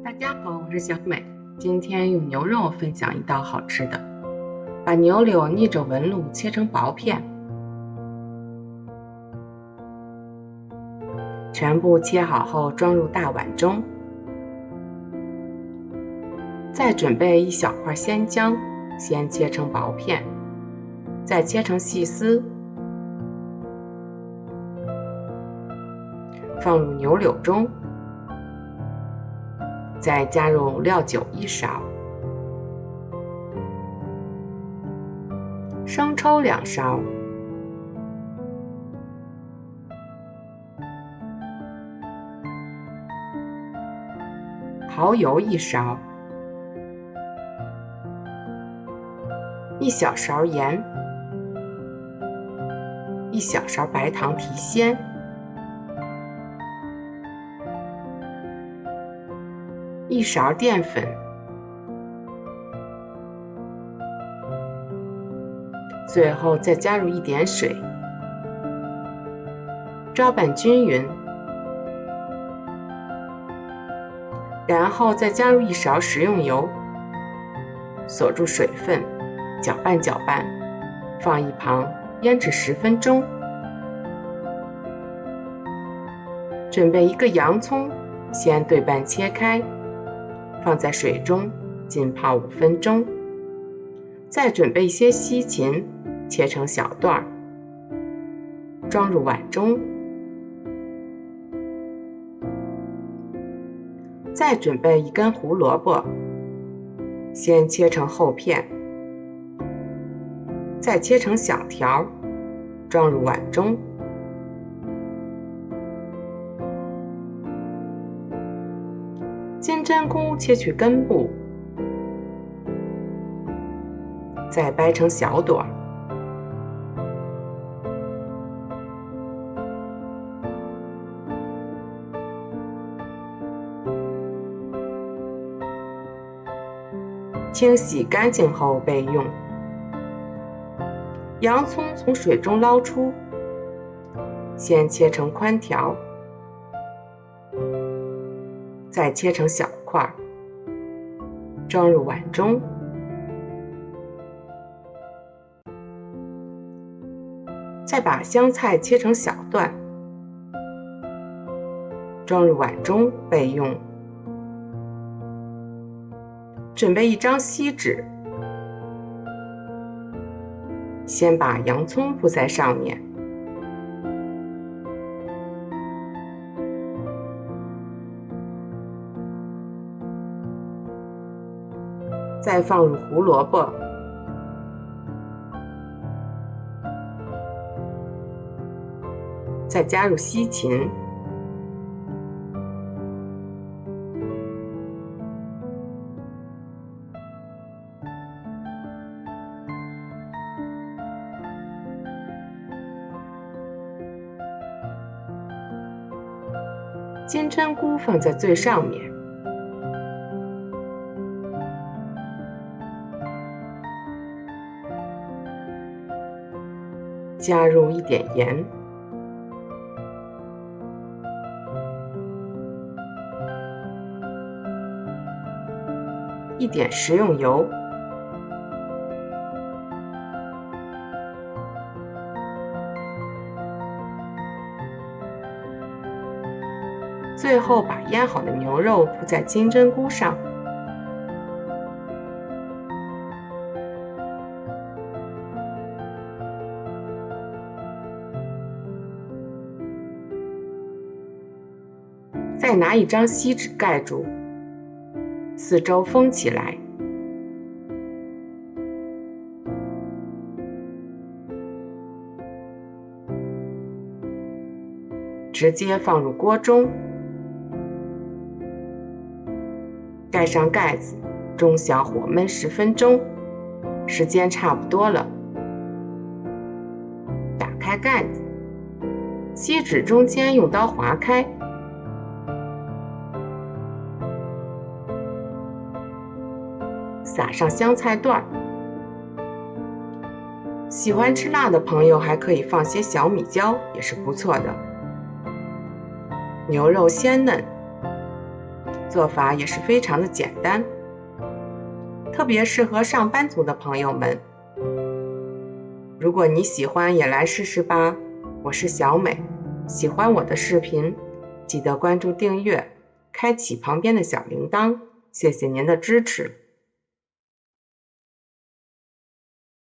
大家好，我是小美。今天用牛肉分享一道好吃的，把牛柳逆着纹路切成薄片，全部切好后装入大碗中。再准备一小块鲜姜，先切成薄片，再切成细丝，放入牛柳中，再加入料酒1勺，生抽2勺，蚝油1勺，1小勺盐，1小勺白糖提鲜，1勺淀粉，最后再加入一点水，抓拌均匀，然后再加入1勺食用油，锁住水分，搅拌搅拌，放一旁腌制10分钟。准备一个洋葱，先对半切开，放在水中浸泡5分钟。再准备一些西芹，切成小段，装入碗中。再准备一根胡萝卜，先切成厚片，再切成小条，装入碗中。金针菇切去根部，再掰成小朵，清洗干净后备用。洋葱从水中捞出，先切成宽条，再切成小块，装入碗中。再把香菜切成小段，装入碗中备用。准备一张锡纸，先把洋葱铺在上面，再放入胡萝卜，再加入西芹，金针菇放在最上面，加入一点盐，一点食用油，最后把腌好的牛肉铺在金针菇上，再拿一张锡纸盖住，四周封起来。直接放入锅中，盖上盖子，中小火焖10分钟，时间差不多了。打开盖子，锡纸中间用刀划开，撒上香菜段，喜欢吃辣的朋友还可以放些小米椒，也是不错的。牛肉鲜嫩，做法也是非常的简单，特别适合上班族的朋友们。如果你喜欢也来试试吧。我是小美，喜欢我的视频，记得关注订阅，开启旁边的小铃铛，谢谢您的支持。